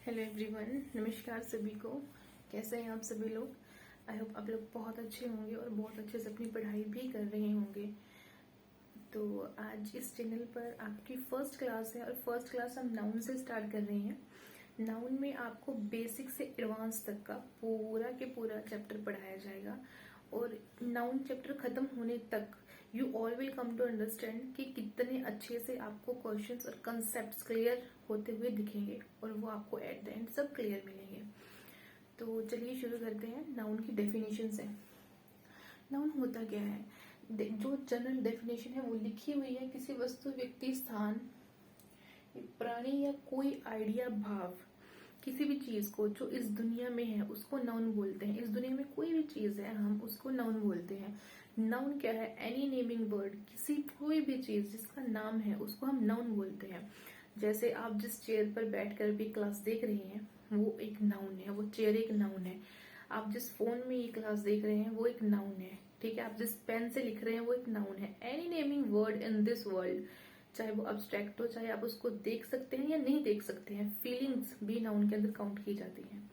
Hello everyone, नमस्कार सभी को। कैसे हैं आप सभी लोग? आई होप आप लोग बहुत अच्छे होंगे और बहुत अच्छे से अपनी पढ़ाई भी कर रहे होंगे। तो आज इस चैनल पर आपकी फर्स्ट क्लास है और फर्स्ट क्लास हम नाउन से स्टार्ट कर रहे हैं। नाउन में आपको बेसिक से एडवांस तक का पूरा के पूरा चैप्टर पढ़ाया जाएगा और नाउन चैप्टर खत्म होने तक you all will come to understand कि कितने अच्छे से आपको क्वेश्चंस और कंसेप्ट क्लियर होते हुए दिखेंगे और वो आपको एट द एंड सब क्लियर मिलेंगे। तो चलिए शुरू करते हैं नाउन की डेफिनेशन से। नाउन होता क्या है? जो जनरल डेफिनेशन है वो लिखी हुई है किसी वस्तु, व्यक्ति, स्थान, प्राणी या कोई आइडिया, भाव, किसी भी चीज को जो इस दुनिया में है उसको नाउन बोलते हैं। इस दुनिया में कोई भी चीज है हम उसको नाउन बोलते हैं। नाउन क्या है? एनी नेमिंग वर्ड, किसी कोई भी चीज जिसका नाम है उसको हम नाउन बोलते हैं। जैसे आप जिस चेयर पर बैठकर भी क्लास देख रहे हैं वो एक नाउन है, वो चेयर एक नाउन है। आप जिस फोन में ये क्लास देख रहे हैं वो एक नाउन है, ठीक है। आप जिस पेन से लिख रहे हैं वो एक नाउन है। Any naming word in this world, चाहे वो अब्स्ट्रैक्ट हो, चाहे आप उसको देख सकते हैं या नहीं देख सकते हैं, फीलिंग्स भी नाउन के अंदर काउंट की जाती हैं,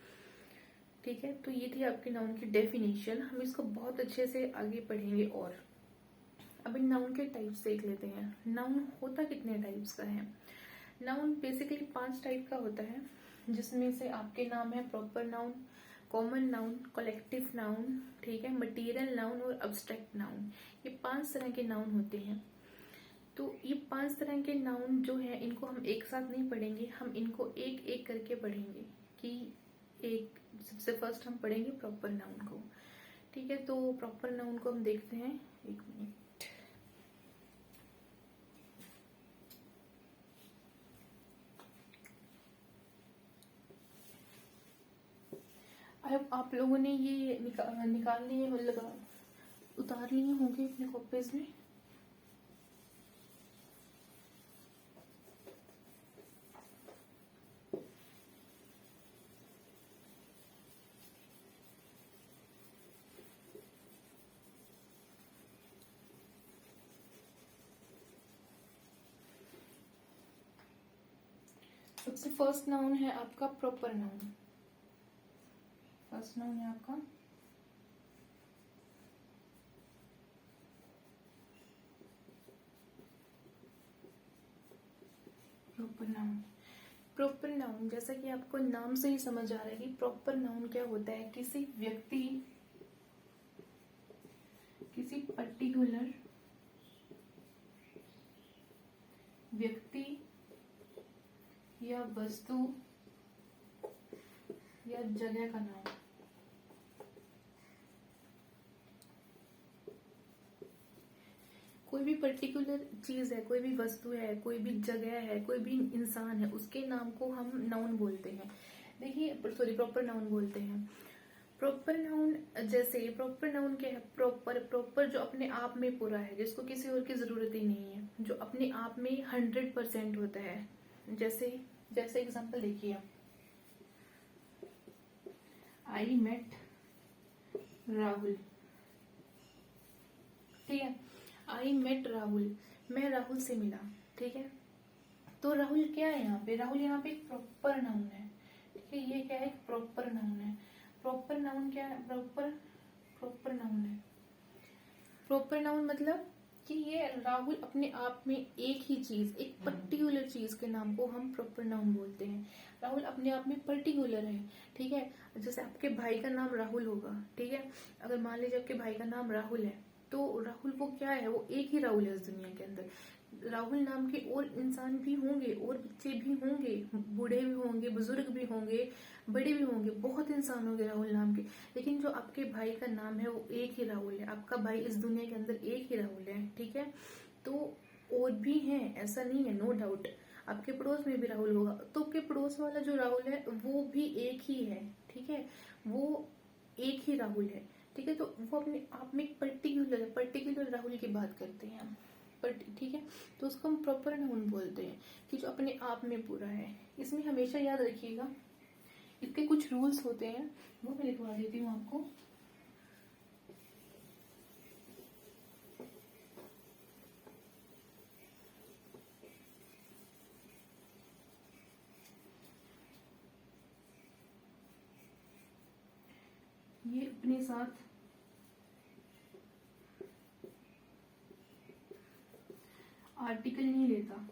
ठीक है। तो ये थी आपकी नाउन की डेफिनेशन। हम इसको बहुत अच्छे से आगे पढ़ेंगे। और अब इन नाउन के टाइप्स देख लेते हैं। नाउन होता कितने टाइप्स का है? नाउन बेसिकली 5 टाइप का होता है, जिसमें से आपके नाम है proper noun, common noun, collective noun, ठीक है, मटेरियल नाउन और अब्स्ट्रैक्ट नाउन। ये 5 तरह के नाउन होते हैं। तो ये 5 तरह के नाउन जो है इनको हम एक साथ नहीं पढ़ेंगे, हम इनको एक एक करके पढ़ेंगे। कि एक सबसे फर्स्ट हम पढ़ेंगे प्रॉपर नाउन को, ठीक है। तो प्रॉपर नाउन को हम देखते हैं। एक मिनट। आप लोगों ने ये निकाल लिए, मतलब उतार लिए होंगे अपने कॉपीज में। सबसे फर्स्ट नाउन है आपका प्रॉपर नाउन। फर्स्ट नाउन है आपका प्रॉपर नाउन। प्रॉपर नाउन जैसा कि आपको नाम से ही समझ आ रहा है कि प्रॉपर नाउन क्या होता है। किसी व्यक्ति, किसी पर्टिकुलर व्यक्ति या वस्तु या जगह का नाम। कोई भी पर्टिकुलर चीज है, कोई भी वस्तु है, कोई भी जगह है, कोई भी इंसान है, उसके नाम को हम नाउन बोलते हैं। देखिए, सॉरी, प्रॉपर नाउन बोलते हैं। प्रॉपर नाउन, जैसे प्रॉपर नाउन क्या है? प्रॉपर, प्रॉपर जो अपने आप में पूरा है, जिसको किसी और की जरूरत ही नहीं है, जो अपने आप में 100% होता है। जैसे जैसे एग्जांपल देखिए, आई मेट राहुल, ठीक है। आई मेट राहुल, मैं राहुल से मिला, ठीक है। तो राहुल क्या है यहाँ पे? राहुल यहाँ पे एक प्रॉपर नाउन है, ठीक है। ये क्या है? प्रॉपर नाउन है। प्रॉपर नाउन क्या है? प्रॉपर प्रॉपर नाउन है। प्रॉपर नाउन मतलब कि ये राहुल अपने आप में एक ही चीज, एक पर्टिकुलर चीज के नाम को हम प्रॉपर नाउन बोलते हैं। राहुल अपने आप में पर्टिकुलर है, ठीक है। जैसे आपके भाई का नाम राहुल होगा, ठीक है। अगर मान लीजिए आपके भाई का नाम राहुल है, तो राहुल वो क्या है? वो एक ही राहुल है इस दुनिया के अंदर। राहुल नाम के और इंसान भी होंगे, और बच्चे भी होंगे, बूढ़े भी होंगे, बुजुर्ग भी होंगे, बड़े भी होंगे, बहुत इंसान होंगे राहुल नाम के। लेकिन जो आपके भाई का नाम है वो एक ही राहुल है। आपका भाई इस दुनिया के अंदर एक ही राहुल है, ठीक है। तो और भी हैं, ऐसा नहीं है, नो डाउट। आपके पड़ोस में भी राहुल होगा, तो आपके पड़ोस वाला जो राहुल है वो भी एक ही है, ठीक है। वो एक ही राहुल है, ठीक है। तो वो अपने आप में पर्टिकुलर राहुल की बात करते हैं हम, ठीक है। तो उसको हम प्रॉपर नाउन बोलते हैं कि जो अपने आप में पूरा है। इसमें हमेशा याद रखिएगा, इसके कुछ रूल्स होते हैं, वो मैं लिखवा देती हूँ आपको। ये अपने साथ आर्टिकल नहीं लेता।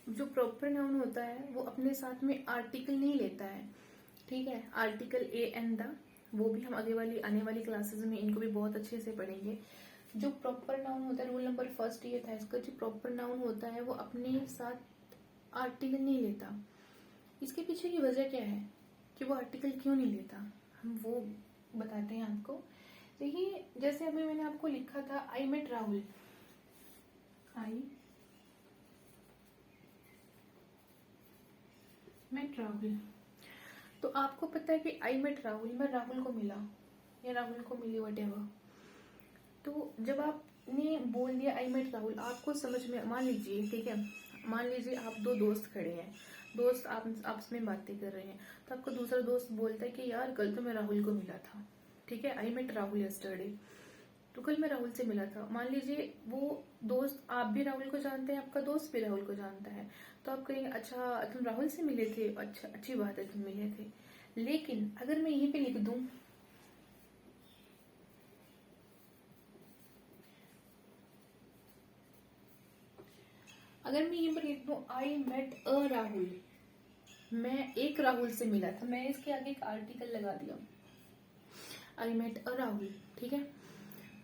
जो प्रॉपर नाउन होता है वो अपने साथ में आर्टिकल नहीं लेता है, ठीक है। आर्टिकल ए एंड द, वो भी हम आने वाली क्लासेस में इनको भी बहुत अच्छे से पढ़ेंगे। जो प्रॉपर नाउन होता है, रूल नंबर फर्स्ट ये था इसका, जो प्रॉपर नाउन होता है वो अपने साथ आर्टिकल नहीं लेता। इसके पीछे की वजह क्या है कि वो आर्टिकल क्यों नहीं लेता, हम वो बताते हैं आपको। देखिए, जैसे अभी मैंने आपको लिखा था I met Rahul, I met Rahul, तो आपको पता है कि आई मेट राहुल, मैं राहुल को मिला या राहुल को मिली वटेवर। तो जब आपने बोल दिया आई मेट राहुल, आपको समझ में, मान लीजिए, ठीक है, मान लीजिए आप दो दोस्त खड़े हैं, दोस्त आप आपस में बातें कर रहे हैं, तो आपको दूसरा दोस्त बोलता है कि यार कल तो मैं राहुल को मिला था, ठीक है, आई मेट राहुल यस्टरडे, तो कल मैं राहुल से मिला था। मान लीजिए वो दोस्त, आप भी राहुल को जानते हैं, आपका दोस्त भी राहुल को जानता है, तो आप कहेंगे अच्छा तुम राहुल से मिले थे, अच्छा अच्छी बात है तुम मिले थे। लेकिन अगर मैं यहीं पे लिख दूं, अगर मैं यहीं पर लिख दूं आई मेट अ राहुल, मैं एक राहुल से मिला था, मैं इसके आगे एक आर्टिकल लगा दिया, आई मेट अ राहुल, ठीक है।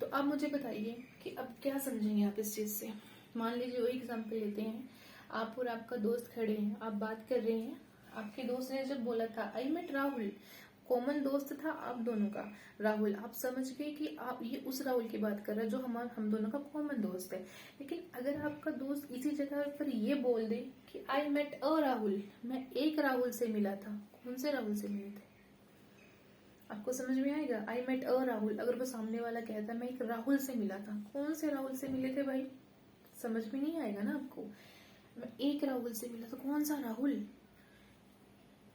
तो अब मुझे बताइए कि अब क्या समझेंगे आप इस चीज से। मान लीजिए वो एग्जाम्पल लेते हैं, आप और आपका दोस्त खड़े हैं, आप बात कर रहे हैं, आपके दोस्त ने जब बोला था आई मेट राहुल, कॉमन दोस्त था आप दोनों का राहुल, आप समझ गए कि आप ये उस राहुल की बात कर रहे हैं जो हम दोनों का कॉमन दोस्त है। लेकिन अगर आपका दोस्त इसी जगह पर ये बोल दे कि आई मेट अ राहुल, मैं एक राहुल से मिला था, कौन से राहुल से मिले थे, आपको समझ में आएगा। आई मेट अ राहुल, अगर वो सामने वाला कहता मैं एक राहुल से मिला था, कौन से राहुल से मिले थे भाई, समझ में नहीं आएगा ना आपको। मैं एक राहुल से मिला तो कौन सा राहुल,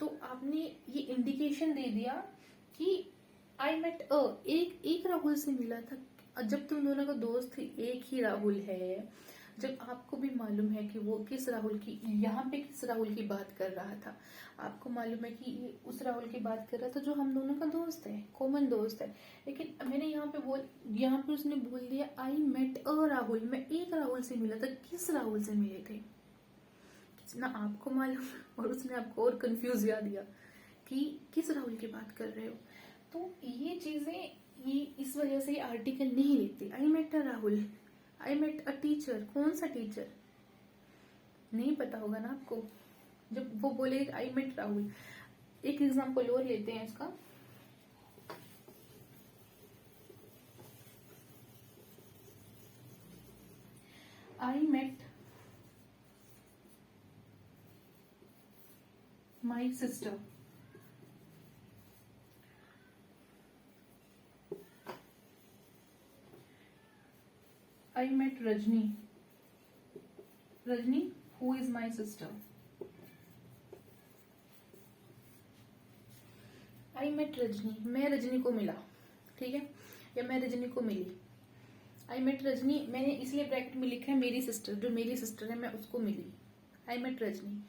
तो आपने ये इंडिकेशन दे दिया कि आई मेट अ, एक राहुल से मिला था। जब तुम दोनों का दोस्त एक ही राहुल है, जब आपको भी मालूम है कि वो किस राहुल की, यहाँ पे किस राहुल की बात कर रहा था, आपको मालूम है कि ये उस राहुल की बात कर रहा था जो हम दोनों का दोस्त है, कॉमन दोस्त है। लेकिन मैंने यहाँ पे उसने बोल दिया आई मेट अ राहुल, मैं एक राहुल से मिला था, किस राहुल से मिले थे, ना आपको मालूम और उसने आपको और कंफ्यूज किया दिया कि किस राहुल की बात कर रहे हो। तो ये चीजें, ये इस वजह से आर्टिकल नहीं लेते। I met a Rahul, I met a teacher, कौन सा टीचर, नहीं पता होगा ना आपको। जब वो बोले आई मेट राहुल, एक एग्जांपल और लेते हैं इसका, I met my sister, I met Rajni, Rajni who is my sister, I met Rajni, मैं रजनी को मिला, ठीक है, या मैं रजनी को मिली। आई मेट रजनी, मैंने इसलिए ब्रैकेट में लिखा है मेरी सिस्टर, जो मेरी सिस्टर है मैं उसको मिली। आई मेट रजनी,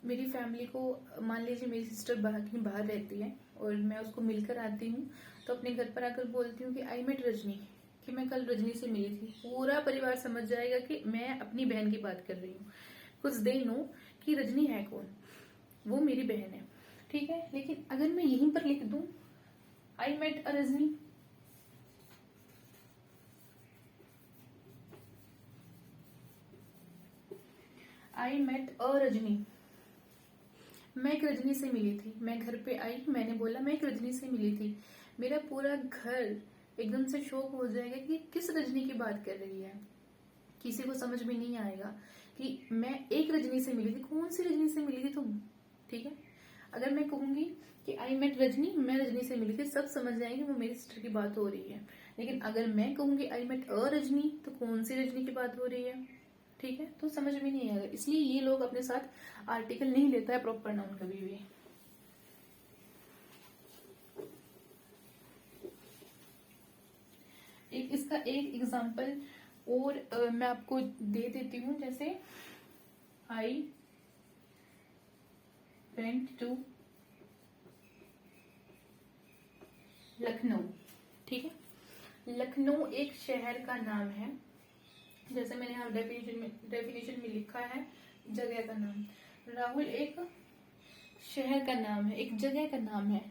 मेरी फैमिली को, मान लीजिए मेरी सिस्टर बाहर रहती है और मैं उसको मिलकर आती हूँ, तो अपने घर पर आकर बोलती हूँ कि आई मेट रजनी, कि मैं कल रजनी से मिली थी। पूरा परिवार समझ जाएगा कि मैं अपनी बहन की बात कर रही हूँ, कुछ दे नो कि रजनी है कौन, वो मेरी बहन है, ठीक है। लेकिन अगर मैं यहीं पर लिख दूं I met a Rajni, I met a Rajni, मैं एक रजनी से मिली थी, मैं घर पे आई, मैंने बोला मैं एक रजनी से मिली थी, मेरा पूरा घर एकदम से शॉक हो जाएगा कि किस रजनी की बात कर रही है। किसी को समझ में नहीं आएगा कि मैं एक रजनी से मिली थी, कौन सी रजनी से मिली थी तुम, ठीक है। अगर मैं कहूंगी कि आई मेट रजनी, मैं रजनी से मिली थी, सब समझ जाएंगे वो मेरी सिस्टर की बात हो रही है। लेकिन अगर मैं कहूंगी आई मेट अ रजनी, तो कौन सी रजनी की बात हो रही है, ठीक है, तो समझ में नहीं आएगा। इसलिए ये लोग अपने साथ आर्टिकल नहीं लेता है प्रॉपर नाउन कभी भी। इसका एक एग्जाम्पल और मैं आपको दे देती हूँ, जैसे आई वेंट टू लखनऊ। ठीक है, लखनऊ एक शहर का नाम है, जैसे मैंने यहाँ डेफिनेशन में लिखा है, जगह का नाम। राहुल एक शहर का नाम है, एक जगह का नाम है।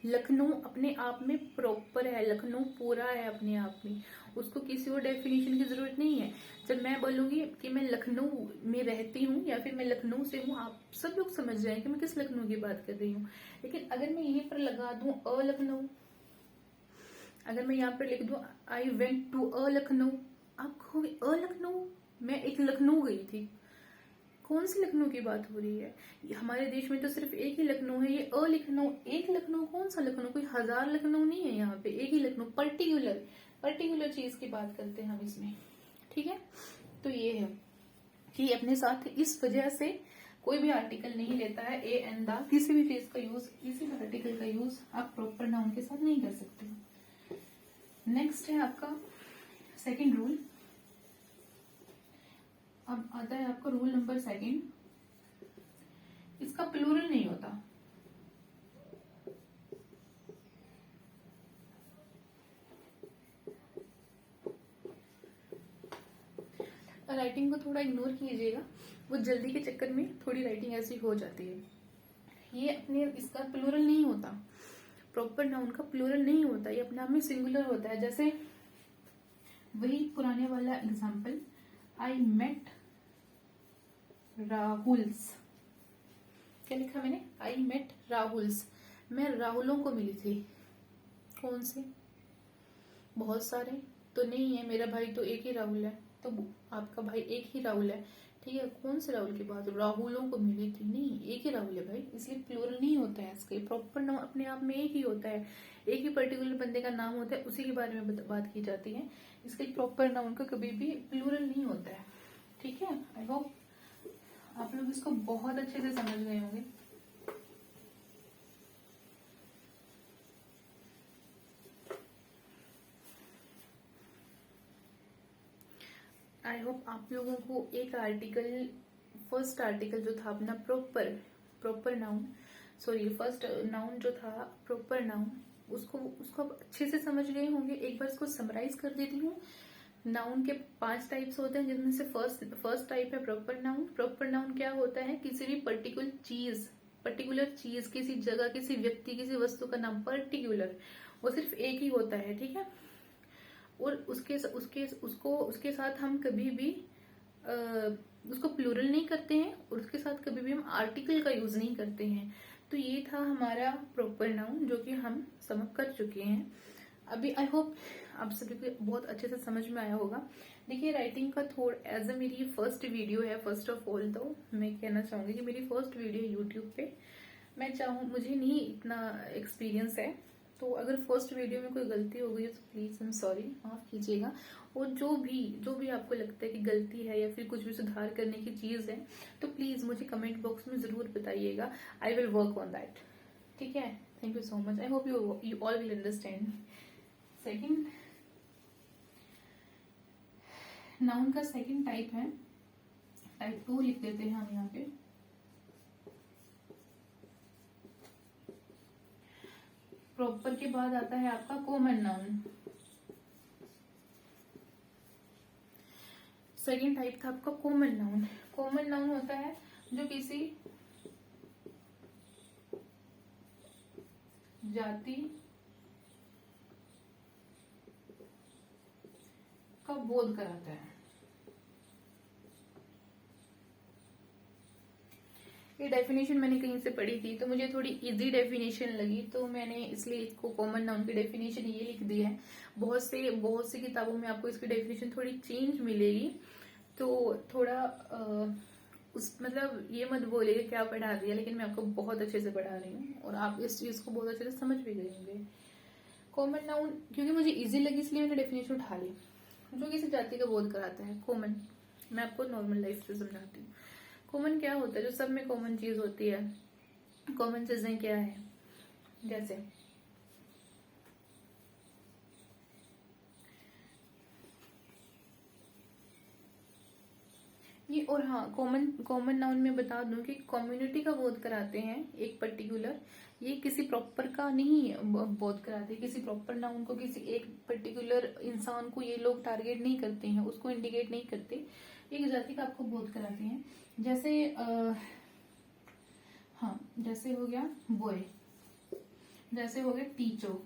लखनऊ अपने आप में प्रॉपर है, लखनऊ पूरा है अपने आप में, उसको किसी और डेफिनेशन की जरूरत नहीं है। जब मैं बोलूंगी कि मैं लखनऊ में रहती हूँ या फिर मैं लखनऊ से हूँ, आप सब लोग समझ जाएं कि मैं किस लखनऊ की बात कर रही हूँ। लेकिन अगर मैं यहीं पर लगा दूं अ लखनऊ, अगर मैं यहाँ पर लिख दूं I went to a Lucknow, आप कहोगे अ लखनऊ, मैं एक लखनऊ गई थी। कौन सी लखनऊ की बात हो रही है? हमारे देश में तो सिर्फ एक ही लखनऊ है, ये अ लखनऊ, एक लखनऊ, कौन सा लखनऊ? कोई हजार लखनऊ नहीं है यहाँ पे, एक ही लखनऊ, पर्टिकुलर चीज की बात करते हैं हम इसमें। ठीक है, तो ये है कि अपने साथ इस वजह से कोई भी आर्टिकल नहीं लेता है, ए एंड द, किसी भी चीज का यूज, किसी भी आर्टिकल का यूज आप प्रॉपर नाउन के साथ नहीं कर सकते। नेक्स्ट है आपका सेकंड रूल। अब आता है आपका रूल नंबर सेकंड, इसका प्लूरल नहीं होता। राइटिंग को थोड़ा इग्नोर कीजिएगा, वो जल्दी के चक्कर में थोड़ी राइटिंग ऐसी हो जाती है। ये अपने, इसका प्लूरल नहीं होता, प्रॉपर नाउन का प्लूरल नहीं होता, ये अपने आप में सिंगुलर होता है। जैसे वही पुराने वाला एग्जाम्पल, आई मेट राहुल्स, क्या लिखा मैंने? आई मेट राहुल्स, मैं राहुलों को मिली थी। कौन से? बहुत सारे तो नहीं है, मेरा भाई तो एक ही राहुल है, तो आपका भाई एक ही राहुल है। ठीक है, कौन से राहुल की बात? राहुलों को मिली थी, नहीं, एक ही राहुल है भाई, इसलिए प्लूरल नहीं होता है इसका। प्रॉपर नाउन अपने आप में एक ही होता है, एक ही पर्टिकुलर बंदे का नाम होता है, उसी के बारे में बात की जाती है। इसके प्रॉपर नाउन का कभी भी प्लूरल नहीं होता है। ठीक है, आई होप आप लोग इसको बहुत अच्छे से समझ गए होंगे। आई होप आप लोगों को एक आर्टिकल, फर्स्ट आर्टिकल जो था अपना proper noun, sorry first noun जो था प्रॉपर नाउन, उसको आप अच्छे से समझ गए होंगे। एक बार इसको समराइज कर देती हूँ। नाउन के 5 टाइप्स होते हैं, जिनमें से फर्स्ट टाइप है प्रॉपर नाउन। प्रॉपर नाउन क्या होता है? किसी भी पर्टिकुलर चीज, किसी जगह, किसी व्यक्ति, किसी वस्तु का नाम पर्टिकुलर, वो सिर्फ एक ही होता है। ठीक है, और उसके साथ हम कभी भी उसको प्लूरल नहीं करते हैं, और उसके साथ कभी भी हम आर्टिकल का यूज नहीं करते हैं। तो ये था हमारा प्रॉपर नाउन, जो कि हम समझ कर चुके हैं। अभी आई होप आप सभी को बहुत अच्छे से समझ में आया होगा। देखिए, राइटिंग का थोड़ा, एज अ मेरी फर्स्ट वीडियो है, फर्स्ट ऑफ ऑल तो मैं कहना चाहूंगी कि मेरी फर्स्ट वीडियो है यूट्यूब पे। मैं चाहूँ, मुझे नहीं इतना एक्सपीरियंस है, तो अगर फर्स्ट वीडियो में कोई गलती हो गई तो प्लीज आई एम सॉरी, माफ कीजिएगा। और जो भी आपको लगता है कि गलती है या फिर कुछ भी सुधार करने की चीज है, तो प्लीज मुझे कमेंट बॉक्स में जरूर बताइएगा। I will work on that. ठीक है, thank you so much. I hope you all will understand. Second noun का सेकंड टाइप है, टाइप 2 लिख देते हैं हम यहाँ पे। प्रॉपर के बाद आता है आपका कॉमन नाउन। सेकंड टाइप था आपका कॉमन नाउन। कॉमन नाउन होता है जो किसी जाति का बोध कराता है। ये डेफिनेशन मैंने कहीं से पढ़ी थी, तो मुझे थोड़ी इजी डेफिनेशन लगी, तो मैंने इसलिए इसको कॉमन नाउन की डेफिनेशन ये लिख दी है। बहुत सी किताबों में आपको इसकी डेफिनेशन थोड़ी चेंज मिलेगी, तो थोड़ा उस मतलब ये मत बोलिए क्या पढ़ा दिया, लेकिन मैं आपको बहुत अच्छे से पढ़ा रही हूँ और आप इस चीज को बहुत अच्छे से समझ भी गए होंगे। कॉमन नाउन क्योंकि मुझे इजी लगी इसलिए मैंने डेफिनेशन उठा ली। जो किसी जाति का बोध कराता है, कॉमन। मैं आपको नॉर्मल लाइफ से समझाती हूँ। कॉमन क्या होता है? जो सब में कॉमन चीज होती है। कॉमन चीजें क्या है? जैसे ये और हाँ, कॉमन नाउन में बता दूं कि कम्युनिटी का बोध कराते हैं एक पर्टिकुलर, ये किसी प्रॉपर का नहीं बोध कराते, किसी प्रॉपर नाउन को किसी एक पर्टिकुलर इंसान को ये लोग टारगेट नहीं करते हैं, उसको इंडिकेट नहीं करते, एक जाति का आपको बोध कराते हैं। जैसे हाँ, जैसे हो गया बॉय, जैसे हो गया टीचर,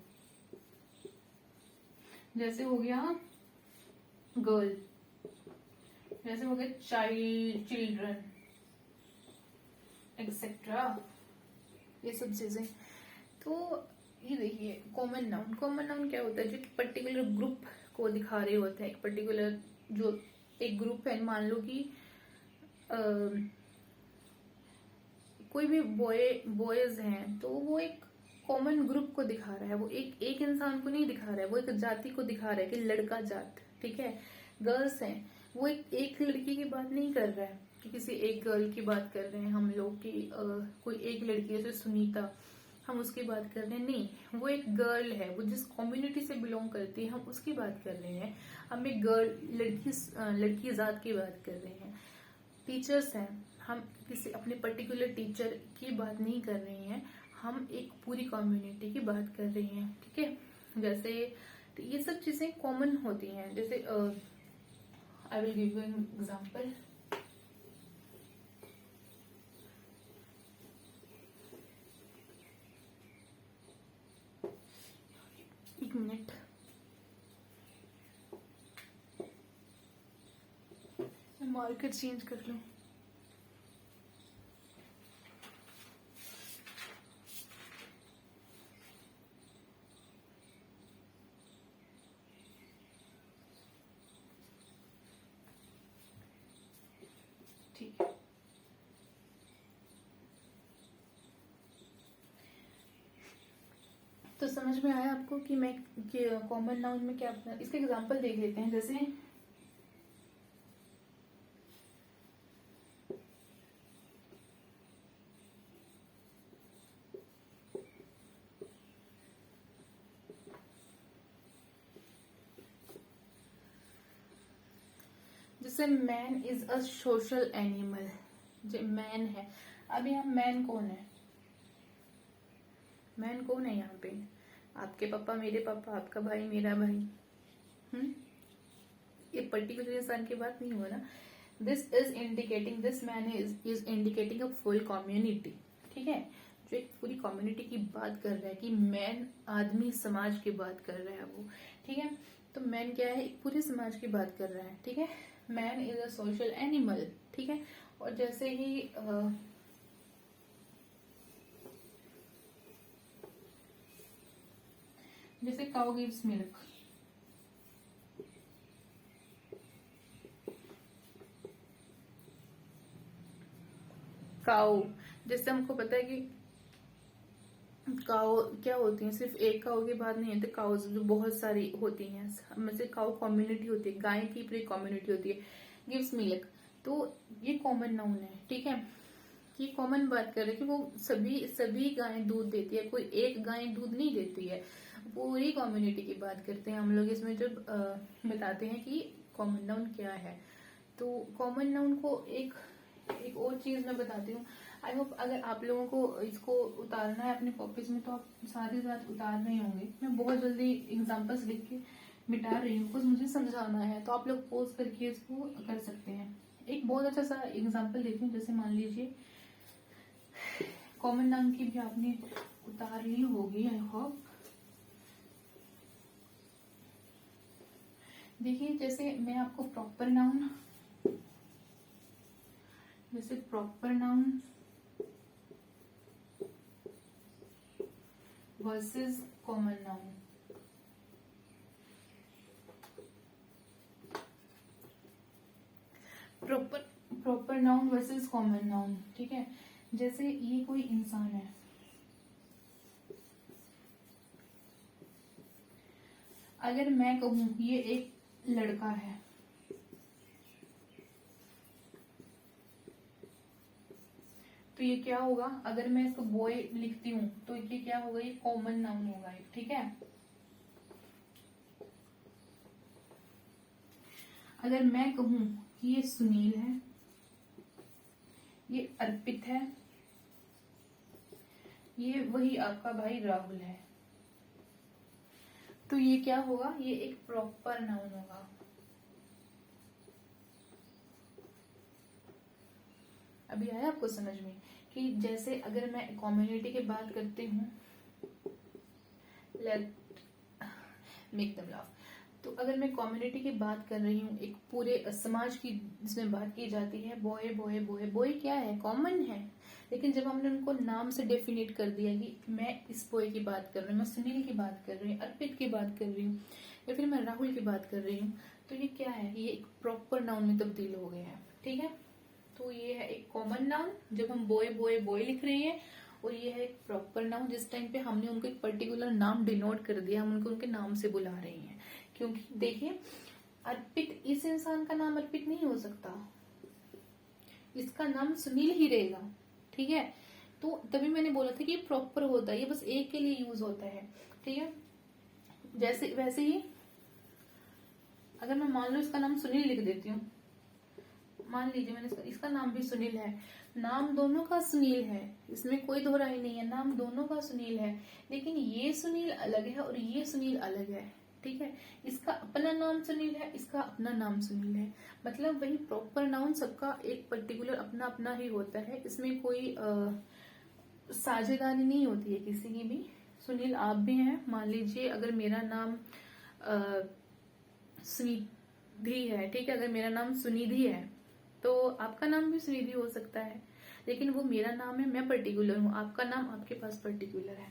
जैसे हो गया गर्ल, जैसे हो गया चिल्ड्रन एक्सेट्रा, ये सब चीजें। तो ये देखिए कॉमन नाउन क्या होता है, जो पर्टिकुलर ग्रुप को दिखा रहे होते हैं, एक पर्टिकुलर जो एक ग्रुप है, मान लो कि कोई भी बॉयज हैं, तो वो एक कॉमन ग्रुप को दिखा रहा है, वो एक इंसान को नहीं दिखा रहा है, वो एक जाति को दिखा रहा है कि लड़का जात, ठीक है। गर्ल्स हैं, वो एक लड़की की बात नहीं कर रहा है कि किसी एक गर्ल की बात कर रहे हैं हम लोग की, कोई एक लड़की जैसे सुनीता, हम उसकी बात कर रहे हैं, नहीं, वो एक गर्ल है, वो जिस कम्युनिटी से बिलोंग करती है हम उसकी बात कर रहे हैं, हम एक गर्ल लड़की जात की बात कर रहे हैं। टीचर्स हैं, हम किसी अपने पर्टिकुलर टीचर की बात नहीं कर रहे हैं, हम एक पूरी कम्युनिटी की बात कर रहे हैं, ठीक है। जैसे ये सब चीजें कॉमन होती हैं। जैसे I will give you an example. एक मिनट, मैं मार्कर चेंज कर लूं। ठीक है, तो समझ में आया आपको कि मैं कॉमन नाउन में क्या, इसका एग्जांपल देख लेते हैं। जैसे जैसे man is a social animal, जो मैन है, अब यहाँ मैन कौन है, मैन कौन है यहाँ पे, आपके पापा, मेरे पापा, आपका भाई, मेरा भाई, ये पर्टिकुलर इंसान की बात नहीं हुआ ना। This is indicating, this man is indicating a full community, ठीक है, जो एक पूरी कम्युनिटी की बात कर रहा है कि मैन आदमी समाज की बात कर रहा है वो, ठीक है। तो मैन क्या है, एक पूरे समाज की बात कर रहा है, ठीक है। Man is a social animal, ठीक है। और जैसे ही जैसे काउ गिव्स मिल्क, काउ, जैसे हमको पता है कि काउ क्या होती है, सिर्फ एक काउ की बात नहीं है, तो काउज जो बहुत सारी होती हैं, में से काउ कम्युनिटी होती है, गाय की पूरी कम्युनिटी होती है। गिव्स मिल्क, तो ये कॉमन नाउन है, ठीक है। ये कॉमन बात कर रहे हैं कि वो सभी गायें दूध देती है, कोई एक गाय दूध नहीं देती है, पूरी कम्युनिटी की बात करते हैं हम लोग इसमें, जब बताते हैं कि कॉमन नाउन क्या है। तो कॉमन नाउन को एक और चीज मैं बताती हूँ। आई होप अगर आप लोगों को इसको उतारना है अपनी कॉपीज में, तो आप साथ ही साथ उतार रहे होंगे। मैं बहुत जल्दी एग्जांपल्स लिख के मिटा रही हूँ, बिकॉज मुझे समझाना है, तो आप लोग पोज करके इसको कर सकते हैं। एक बहुत अच्छा सा एग्जांपल देती हूँ, जैसे मान लीजिए कॉमन नाउन की भी आपने उतार ली होगी, आई होप। देखिए, जैसे मैं आपको प्रॉपर नाउन, जैसे proper noun versus common noun, proper noun versus common noun, ठीक है। जैसे ये कोई इंसान है, अगर मैं कहूं ये एक लड़का है, तो ये क्या होगा, अगर मैं इसको बॉय लिखती हूँ तो ये क्या होगा, ये कॉमन नाउन होगा, ठीक है। अगर मैं कहूं कि ये सुनील है, ये अर्पित है, ये वही आपका भाई राहुल है। तो ये क्या होगा, ये एक प्रॉपर नाउन होगा। अभी आया आपको समझ में कि जैसे अगर मैं कम्युनिटी की बात करती हूँ, लेट मेक देम लाफ, तो अगर मैं कम्युनिटी की बात कर रही हूँ, एक पूरे समाज की जिसमें बात की जाती है, बॉय बॉय बॉय बॉय क्या है, कॉमन है। लेकिन जब हमने उनको नाम से डेफिनेट कर दिया कि मैं इस बॉय की बात कर रही हूँ, मैं सुनील की बात कर रही हूँ, अर्पित की बात कर रही हूँ, या फिर मैं राहुल की बात कर रही हूँ, तो ये क्या है, ये एक प्रॉपर नाउन में तब्दील हो गया है। ठीक है, तो ये है एक कॉमन नाउन जब हम बॉय बॉय बॉय लिख रहे हैं, और ये है एक प्रॉपर नाउन जिस टाइम पे हमने उनको एक पर्टिकुलर नाम डिनोट कर दिया, हम उनको उनके नाम से बुला रहे हैं। क्योंकि देखिए, अर्पित, इस इंसान का नाम अर्पित नहीं हो सकता, इसका नाम सुनील ही रहेगा। ठीक है, तो तभी मैंने बोला था कि ये प्रॉपर होता है, ये बस एक के लिए यूज होता है। ठीक है, जैसे वैसे ही अगर मैं मान लो इसका नाम सुनील लिख देती हूँ, मान लीजिए मैंने इसका नाम भी सुनील है, नाम दोनों का सुनील है, इसमें कोई दो राय नहीं है, नाम दोनों का सुनील है, लेकिन ये सुनील अलग है और ये सुनील अलग है। ठीक है, इसका अपना नाम सुनील है, इसका अपना नाम सुनील है, मतलब वही प्रॉपर नाउन सबका एक पर्टिकुलर अपना अपना ही होता है, इसमें कोई साझेदारी नहीं होती है किसी की भी। सुनील आप भी हैं, मान लीजिए अगर मेरा नाम सुनिधि है, ठीक है, अगर मेरा नाम सुनिधि है तो आपका नाम भी सुनिधि हो सकता है, लेकिन वो मेरा नाम है, मैं पर्टिकुलर हूँ, आपका नाम आपके पास पर्टिकुलर है।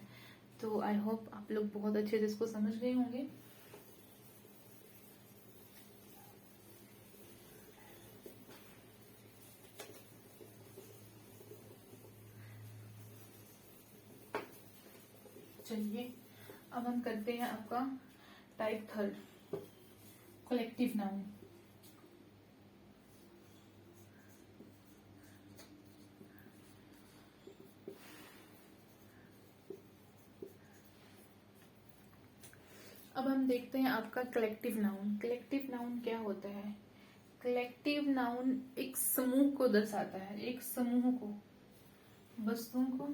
तो आई होप आप लोग बहुत अच्छे से इसको समझ गए होंगे। चलिए अब हम करते हैं आपका टाइप थर्ड, कलेक्टिव नाउन। अब हम देखते हैं आपका कलेक्टिव नाउन। कलेक्टिव नाउन क्या होता है, कलेक्टिव नाउन एक समूह को दर्शाता है, एक समूह को, वस्तुओं को,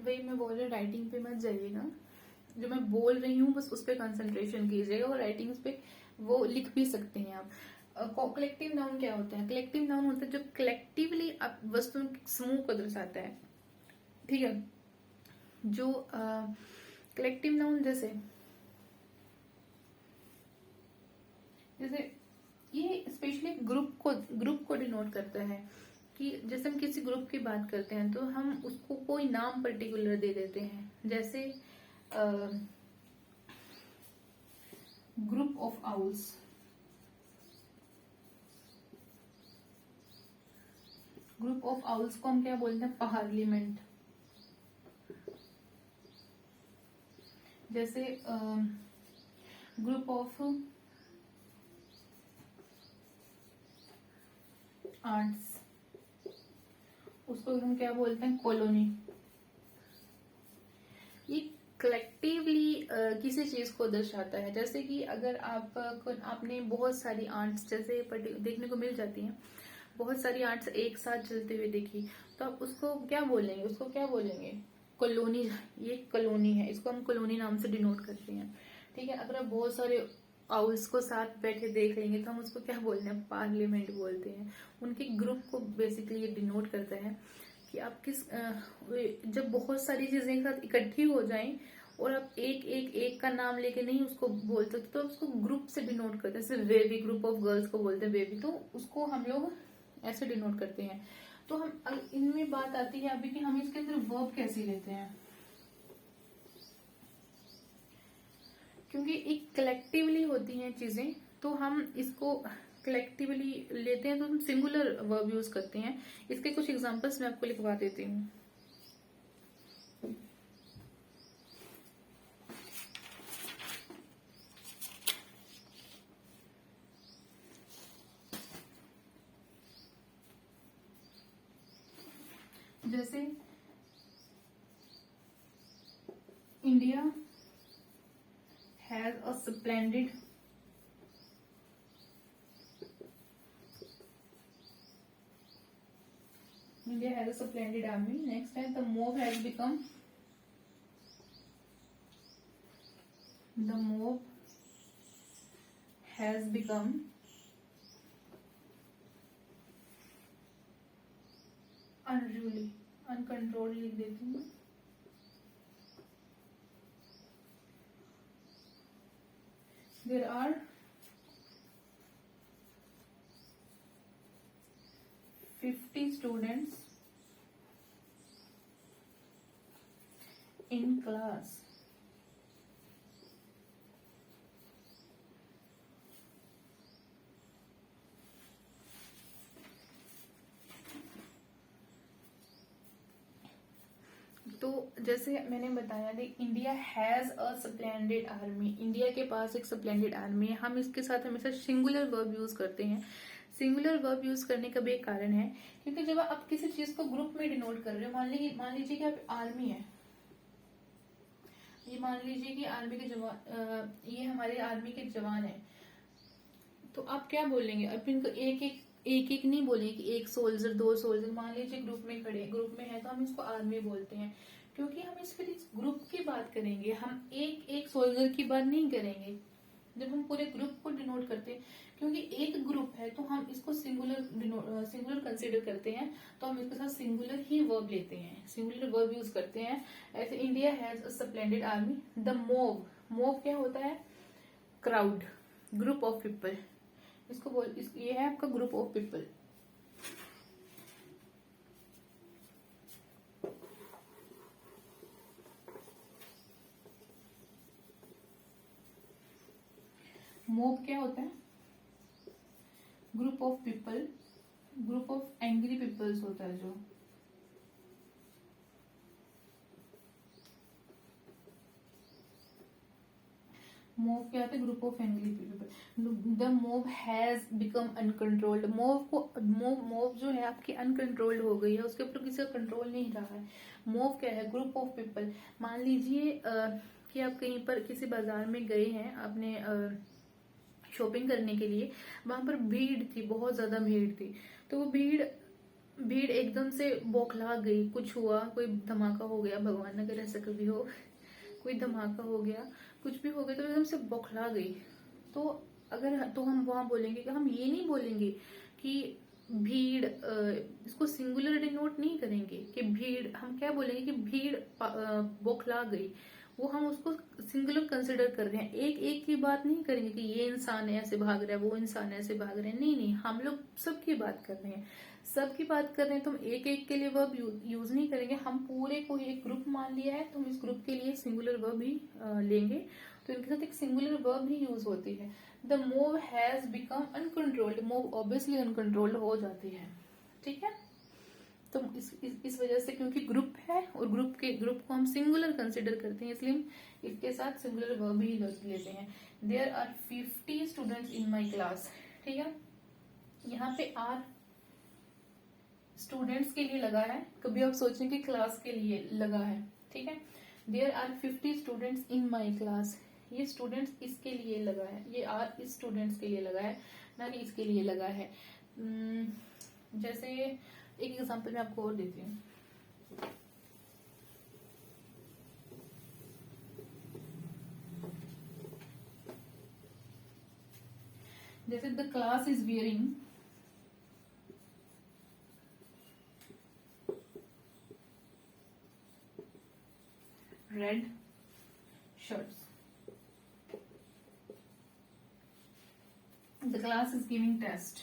वही मैं बोल रही हूँ, राइटिंग पे मत जाइएगा, जो मैं बोल रही हूँ बस उस पर कंसंट्रेशन कीजिएगा, और राइटिंग्स पे वो लिख भी सकते हैं आप। कलेक्टिव नाउन क्या होता है, कलेक्टिव नाउन होता है जो कलेक्टिवली वस्तुओं के समूह को दर्शाता है। ठीक है, जो कलेक्टिव नाउन जैसे ये स्पेशली ग्रुप को डिनोट करता है, कि जैसे हम किसी ग्रुप की बात करते हैं तो हम उसको कोई नाम पर्टिकुलर दे देते हैं, जैसे group of owls, group of owls को हम क्या बोलते हैं, पार्लियामेंट। जैसे ग्रुप ऑफ आर्ट्स, उसको हम क्या बोलते हैं, कॉलोनी। ये कलेक्टिवली किसी चीज को दर्शाता है, जैसे कि अगर आपने बहुत सारी आर्ट्स जैसे देखने को मिल जाती हैं, बहुत सारी आर्ट्स एक साथ चलते हुए देखी, तो आप उसको क्या बोलेंगे, उसको क्या बोलेंगे, कॉलोनी। ये कॉलोनी है, इसको हम कॉलोनी नाम से डिनोट करते हैं। ठीक है, अगर आप बहुत सारे आउल्स को साथ बैठे देख लेंगे तो हम उसको क्या बोलते हैं, पार्लियामेंट बोलते हैं। उनके ग्रुप को बेसिकली ये डिनोट करता है कि आप जब बहुत सारी चीजें एक साथ इकट्ठी हो जाएं और आप एक का नाम लेके नहीं उसको बोल सकते, तो उसको ग्रुप से डिनोट करते हैं। जैसे वेवी, ग्रुप ऑफ गर्ल्स को बोलते हैं वेवी, तो उसको हम लोग ऐसे डिनोट करते हैं। तो हम इनमें बात आती है अभी कि हम इसके अंदर वर्ब कैसे लेते हैं, क्योंकि एक कलेक्टिवली होती हैं चीजें, तो हम इसको कलेक्टिवली लेते हैं तो हम सिंगुलर वर्ब यूज करते हैं। इसके कुछ एग्जांपल्स मैं आपको लिखवा देती हूँ। जैसे India has a splendid India has a splendid army. Next time the mob has become unruly, uncontrolled लिख देती हूँ. There are 50 students in class. तो जैसे मैंने बताया थी, India has a splendid army. India के पास एक स्प्लेंडेड आर्मी है. हम इसके साथ हमेशा सिंगुलर वर्ब यूज करते हैं. सिंगुलर वर्ब यूज करने का भी एक कारण है, क्योंकि जब आप किसी चीज को ग्रुप में डिनोट कर रहे हो, मान लीजिए कि आप आर्मी है, ये मान लीजिए कि आर्मी के जवान, ये हमारे आर्मी के जवान है, तो आप क्या बोलेंगे? अब इनको एक एक नहीं बोलेंगे कि एक सोल्जर, दो सोल्जर. मान लीजिए ग्रुप में खड़े, ग्रुप में है तो हम इसको आर्मी बोलते हैं, क्योंकि हम इस फिर इस ग्रुप की बात करेंगे. हम एक एक सोल्जर की बात नहीं करेंगे जब हम पूरे ग्रुप को डिनोट करते हैं, क्योंकि एक ग्रुप है तो हम इसको सिंगुलर कंसीडर करते हैं, तो हम इसके साथ सिंगुलर ही वर्ब लेते हैं, सिंगुलर वर्ब यूज करते हैं. ऐसे India has a splendid army. The mob क्या होता है? Crowd, group of people. ये है आपका ग्रुप ऑफ पीपल. मोब क्या होता है? Group of people, group of angry peoples होता है जो. मोब क्या होता है? Group of angry people. The mob has become uncontrolled. Mob जो है आपकी अनकंट्रोल्ड हो गई है, उसके ऊपर किसी का कंट्रोल नहीं रहा है. मोब क्या है? Group of people. मान लीजिए कि आप कहीं पर किसी बाजार में गए हैं, आपने शॉपिंग करने के लिए, वहां पर भीड़ थी, बहुत ज्यादा भीड़ थी. तो वो भीड़ एकदम से बौखला गई. कुछ हुआ, कोई धमाका हो गया, भगवान न करे ऐसा कभी हो, कोई धमाका हो गया, कुछ भी हो गया, तो एकदम से बौखला गई. तो हम वहां बोलेंगे कि हम ये नहीं बोलेंगे कि भीड़, इसको सिंगुलर डिनोट नहीं करेंगे कि भीड़. हम क्या बोलेंगे कि भीड़ बौखला गई. वो हम उसको सिंगुलर कंसिडर कर रहे हैं. एक एक की बात नहीं करेंगे कि ये इंसान ऐसे भाग रहा है, वो इंसान ऐसे भाग रहे हैं. नहीं, हम लोग सबकी बात कर रहे हैं. सबकी बात कर रहे हैं तो हम एक एक के लिए वर्ब यूज नहीं करेंगे. हम पूरे को एक ग्रुप मान लिया है, तो हम इस ग्रुप के लिए सिंगुलर वर्ब ही लेंगे. तो इनके साथ एक सिंगुलर वर्ब ही यूज होती है. The mob has become uncontrolled. Mob obviously uncontrolled हो जाती है. ठीक है, तो इस वजह से, क्योंकि ग्रुप है और ग्रुप को हम सिंगुलर कंसिडर करते हैं, इसलिए हम इसके साथ सिंगुलर वर्ब ही लेते हैं. There are 50 students in my class. ठीक है, यहाँ पे आर स्टूडेंट्स के लिए लगा है, कभी आप सोचें कि क्लास के लिए लगा है. ठीक है, there are 50 students in my class. ये स्टूडेंट्स इसके लिए लगा है, ये आर इस स्टूडेंट्स के लिए लगा है, ना कि इसके लिए लगा है. जैसे एक एग्जांपल मैं आपको और देती हूँ. जैसे the class is wearing red shirts. The class is giving test.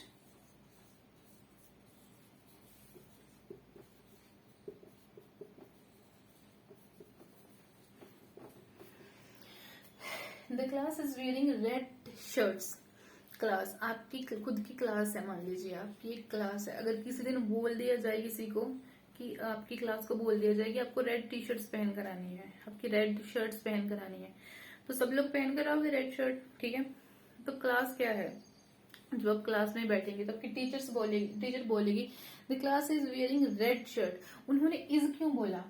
The class is wearing red shirts. Class आपकी खुद की क्लास है, मान लीजिए आपकी एक क्लास है. अगर किसी दिन बोल दिया जाए किसी को कि आपकी क्लास को बोल दिया जाए कि आपको रेड टी शर्ट्स पहन कर आनी है, आपकी रेड शर्ट्स पहन कर आनी है, तो सब लोग पहन कर आओगे रेड शर्ट. ठीक है, तो क्लास क्या है? जब आप क्लास में बैठेंगे तो आपकी टीचर बोलेगी the class is wearing red shirt. उन्होंने इज क्यों बोला?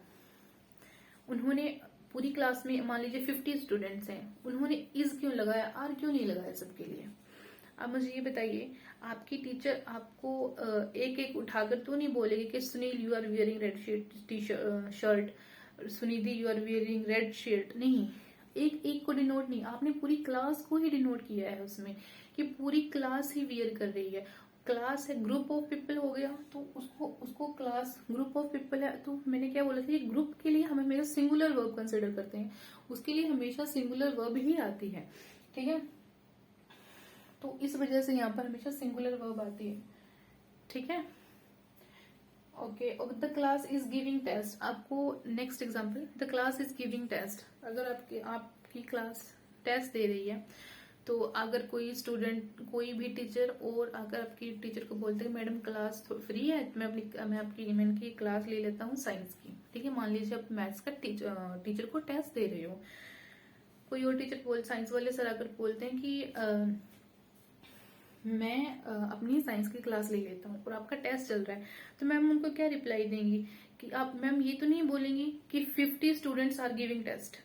उन्होंने पूरी क्लास में मान लीजिए 50 स्टूडेंट्स हैं, उन्होंने इज क्यों लगाया, आर क्यों नहीं लगाया सबके लिए? अब मुझे ये बताइए, आपकी टीचर आपको एक एक उठाकर तो नहीं बोलेगी कि Sunil you are wearing red shirt, Sunidhi you are wearing red shirt. नहीं, एक एक को डिनोट नहीं, आपने पूरी क्लास को ही डिनोट किया है उसमें, कि पूरी क्लास ही वियर कर रही है। क्लास है, ग्रुप ऑफ पीपल हो गया, तो उसको क्लास ग्रुप ऑफ पीपल है, तो मैंने क्या बोला था कि ग्रुप के लिए हम हमेशा सिंगुलर वर्ब कंसिडर करते हैं, उसके लिए हमेशा सिंगुलर वर्ब ही आती है, ठीक है। तो इस वजह से यहाँ पर हमेशा सिंगुलर वर्ब आती है, ठीक है। ओके, और the class is giving test. आपको next example, the class is giving test. अगर आपकी क्लास टेस्ट दे रही है, तो अगर कोई स्टूडेंट, कोई भी टीचर, और अगर आपकी टीचर को बोलते हैं मैडम क्लास फ्री है, मैं आपकी क्लास ले लेता हूँ साइंस की, ठीक है। मान लीजिए आप मैथ्स का टीचर को टेस्ट दे रहे हो, कोई और टीचर साइंस वाले सर अगर बोलते हैं कि मैं अपनी साइंस की क्लास ले लेता हूँ और आपका टेस्ट चल रहा है, तो मैम उनको क्या रिप्लाई देंगी कि आप मैम ये तो नहीं बोलेंगी कि 50 स्टूडेंट्स आर गिविंग टेस्ट?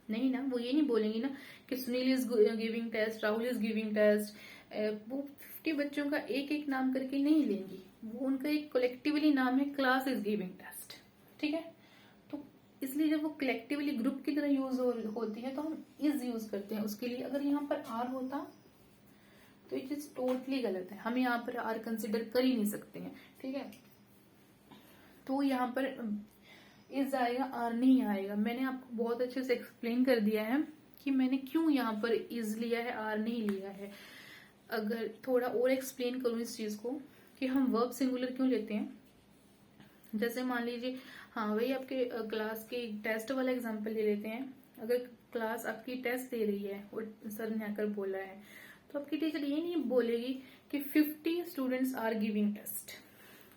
नहीं ना, वो ये नहीं बोलेंगी ना कि Sunil is giving test, Rahul is giving test. वो 50 बच्चों का एक एक नाम करके नहीं लेंगी, वो उनका एक कलेक्टिवली नाम है क्लास इज गिविंग टेस्ट, ठीक है। तो इसलिए जब वो कलेक्टिवली ग्रुप की तरह यूज होती है तो हम इज यूज करते हैं उसके लिए। अगर यहाँ पर आर होता तो ये चीज टोटली गलत है, हम यहाँ पर आर कंसिडर कर ही नहीं सकते हैं, ठीक है। तो यहाँ पर इज आएगा, आर नहीं आएगा। मैंने आपको बहुत अच्छे से एक्सप्लेन कर दिया है कि मैंने क्यों यहाँ पर इज लिया है, आर नहीं लिया है। अगर थोड़ा और एक्सप्लेन करूं इस चीज को कि हम वर्ब सिंगुलर क्यों लेते हैं, जैसे मान लीजिए, हाँ वही आपके क्लास के टेस्ट वाला एग्जाम्पल ले लेते हैं। अगर क्लास आपकी टेस्ट दे रही है और सर ने आकर बोला है, तो आपकी टीचर ये नहीं बोलेगी कि 50 स्टूडेंट्स आर गिविंग टेस्ट,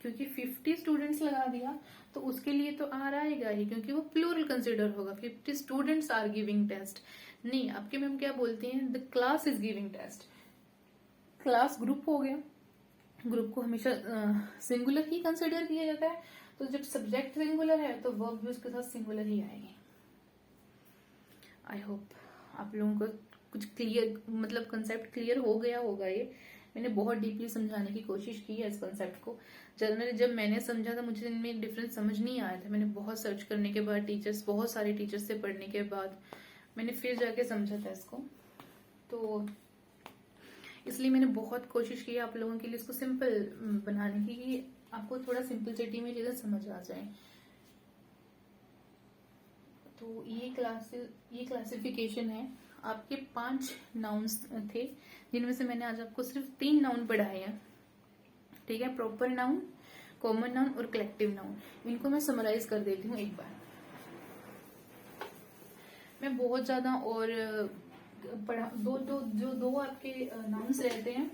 क्योंकि 50 स्टूडेंट्स लगा दिया तो उसके लिए तो आर आएगा ही, क्योंकि वो प्लूरल कंसिडर होगा, 50 स्टूडेंट्स आर गिविंग टेस्ट। नहीं, आपके मैम क्या बोलती हैं, the class is giving test. Class group हो गया, ग्रुप को हमेशा सिंगुलर ही कंसिडर किया जाता है, तो जब सब्जेक्ट सिंगुलर है तो वर्ब भी उसके साथ सिंगुलर ही आएगी। आई होप आप लोगों को कुछ क्लियर, मतलब कंसेप्ट क्लियर हो गया होगा। ये मैंने बहुत डीपली समझाने की कोशिश की है इस कंसेप्ट को। जनरली जब मैंने समझा था मुझे इनमें डिफरेंस समझ नहीं आया था, मैंने बहुत सर्च करने के बाद बहुत सारे टीचर्स से पढ़ने के बाद मैंने फिर जाके समझा था इसको। तो इसलिए मैंने बहुत कोशिश की आप लोगों के लिए इसको सिंपल बनाने की, कि आपको थोड़ा सिंपलिसिटी में चीजें समझ आ जाए। तो ये क्लासिफिकेशन है। आपके 5 नाउन्स थे, जिनमें से मैंने आज आपको सिर्फ 3 नाउन पढ़ाए हैं, ठीक है। प्रॉपर नाउन, कॉमन नाउन और कलेक्टिव नाउन। इनको मैं समराइज कर देती हूँ एक बार। मैं बहुत ज्यादा और दो आपके नाउन्स रहते हैं,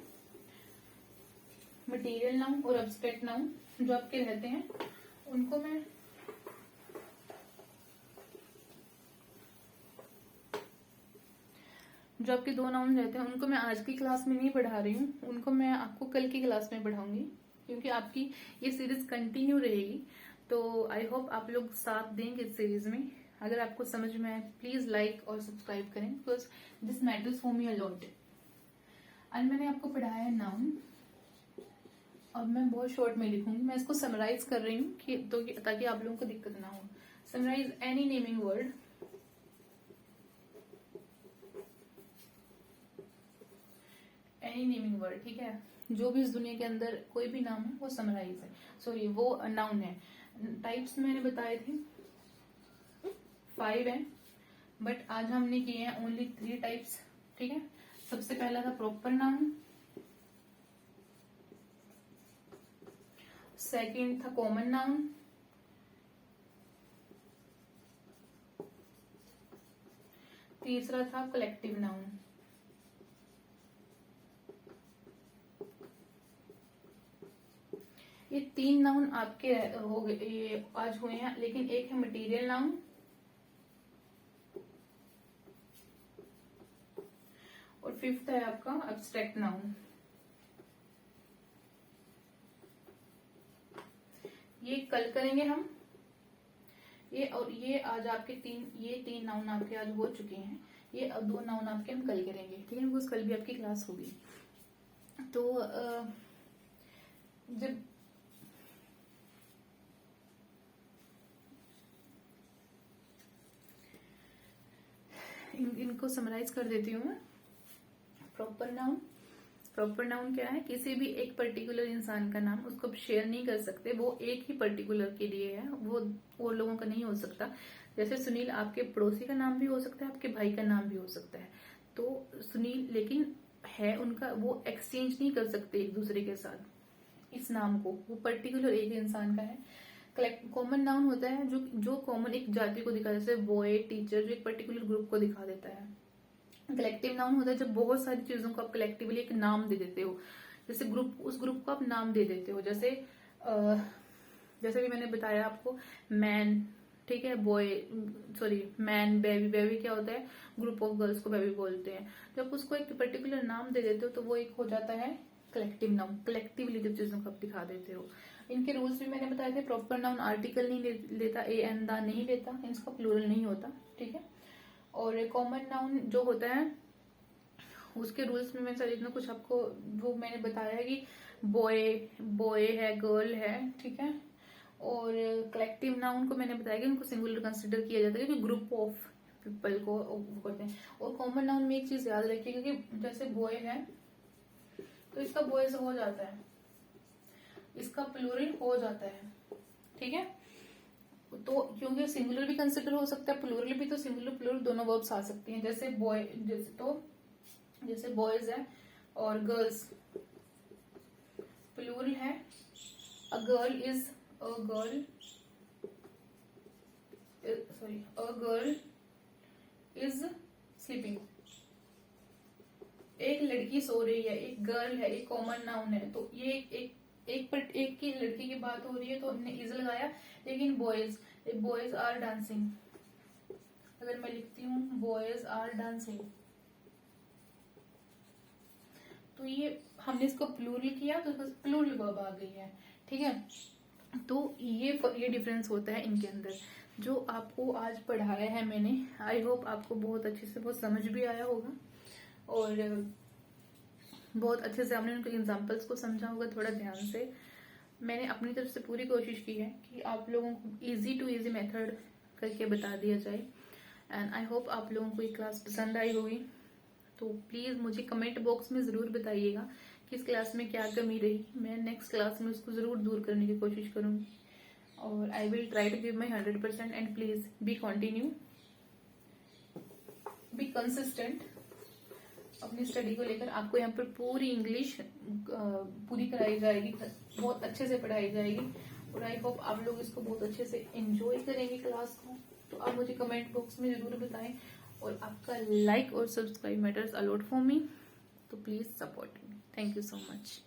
मटेरियल नाउन और एब्स्ट्रैक्ट नाउन, जो आपके रहते हैं उनको मैं जो आपके 2 नाउन रहते हैं उनको मैं आज की क्लास में नहीं पढ़ा रही हूँ, उनको मैं आपको कल की क्लास में पढ़ाऊंगी, क्योंकि आपकी ये सीरीज कंटिन्यू रहेगी। तो आई होप आप लोग साथ देंगे इस सीरीज में। अगर आपको समझ में आए प्लीज लाइक और सब्सक्राइब करें, because this matters for me a lot. आज मैंने आपको पढ़ाया है नाउन, अब मैं बहुत शॉर्ट में लिखूंगी, मैं इसको समराइज कर रही हूँ कि ताकि आप लोगों को दिक्कत ना हो। Summarise any naming word, any naming word, ठीक है। जो भी इस दुनिया के अंदर कोई भी नाम है वो समराइज है, सॉरी वो नाउन है। टाइप्स मैंने बताए थे 5 है, बट आज हमने किए हैं ओनली 3 टाइप्स, ठीक है। सबसे पहला था प्रॉपर नाउन, सेकंड था कॉमन नाउन, तीसरा था कलेक्टिव नाउन। ये 3 नाउन आपके हो गए, ये आज हुए हैं, लेकिन एक है मटेरियल नाउन और 5th है आपका एब्स्ट्रैक्ट नाउन। ये कल करेंगे हम, ये और ये आज आपके तीन नाउन आपके आज हो चुके हैं, ये अब 2 नाउन आपके हम कल करेंगे, ठीक है, बिकॉज कल भी आपकी क्लास होगी। तो जब इनको समराइज कर देती हूँ मैं। प्रॉपर नाउन क्या है? किसी भी एक पर्टिकुलर इंसान का नाम उसको आप शेयर नहीं कर सकते, वो एक ही पर्टिकुलर के लिए है, वो और लोगों का नहीं हो सकता। जैसे सुनील आपके पड़ोसी का नाम भी हो सकता है, आपके भाई का नाम भी हो सकता है। तो सुनील लेकिन है उनका, वो एक्सचेंज नहीं कर सकते एक दूसरे के साथ इस नाम को, वो पर्टिकुलर एक इंसान का है। कॉमन नाउन होता है जो कॉमन एक जाति को दिखा, जैसे बॉय, टीचर, जो एक पर्टिकुलर ग्रुप को दिखा देता है। कलेक्टिव नाउन होता है जब बहुत सारी चीजों को आप कलेक्टिवली एक नाम दे देते हो, जैसे ग्रुप, उस ग्रुप को आप नाम दे देते हो। जैसे भी मैंने बताया आपको, मैन, ठीक है, boy, sorry man, baby. Baby क्या होता है? ग्रुप ऑफ गर्ल्स को बेबी बोलते हैं। जब उसको एक पर्टिकुलर नाम दे देते हो तो वो एक हो जाता है कलेक्टिव नाउन। कलेक्टिवली जब चीजों को आप दिखा देते हो। इनके रूल्स भी मैंने बताए थे। प्रॉपर नाउन आर्टिकल नहीं लेता, ए एन दा नहीं लेता, इसका प्लूरल नहीं होता, ठीक है। और कॉमन नाउन जो होता है उसके रूल्स में मैं सर इतना कुछ आपको वो मैंने बताया है कि बॉय है, गर्ल है, ठीक है। और कलेक्टिव नाउन को मैंने बताया कि उनको सिंगुलर कंसिडर किया जाता है क्योंकि ग्रुप ऑफ पीपल को करते हैं। और कॉमन नाउन में एक चीज याद रखिए, क्योंकि जैसे बॉय है तो इसका बॉयज हो जाता है, इसका प्लूरल हो जाता है, ठीक है। तो क्योंकि सिंगुलर भी कंसिडर हो सकता है, प्लूरल भी, तो सिंगुलर प्लूरल दोनों वर्ब्स आ सकती हैं। जैसे जैसे बॉयज है और गर्ल्स, प्लूरल है, अ गर्ल इज स्लीपिंग। एक लड़की सो रही है, एक गर्ल है, एक कॉमन नाउन है, तो ये एक की लड़की की बात हो रही है तो हमने इज लगाया। लेकिन बॉयज आर डांसिंग, अगर मैं लिखती हूँ बॉयज आर डांसिंग, तो ये हमने इसको प्लूरल किया तो प्लूरल वर्ब आ गई है, ठीक है। तो ये डिफरेंस होता है इनके अंदर जो आपको आज पढ़ाया है मैंने। आई होप आपको बहुत अच्छे से बहुत समझ भी आया होगा और बहुत अच्छे से आपने उनके एग्जाम्पल्स को समझा होगा थोड़ा ध्यान से। मैंने अपनी तरफ से पूरी कोशिश की है कि आप लोगों को इजी टू इजी मेथड करके बता दिया जाए। एंड आई होप आप लोगों को ये क्लास पसंद आई होगी। तो प्लीज मुझे कमेंट बॉक्स में जरूर बताइएगा कि इस क्लास में क्या कमी रही। मैं नेक्स्ट क्लास में उसको जरूर दूर करने की कोशिश करूंगी और I will try to give my 100%। And please be continue, be consistent अपनी स्टडी को लेकर। आपको यहाँ पर पूरी इंग्लिश पूरी कराई जाएगी, बहुत अच्छे से पढ़ाई जाएगी और आई होप आप लोग इसको बहुत अच्छे से एंजॉय करेंगे क्लास को। तो आप मुझे कमेंट बॉक्स में जरूर बताएं और आपका लाइक और subscribe matters a lot for me, तो please support me. Thank you so much.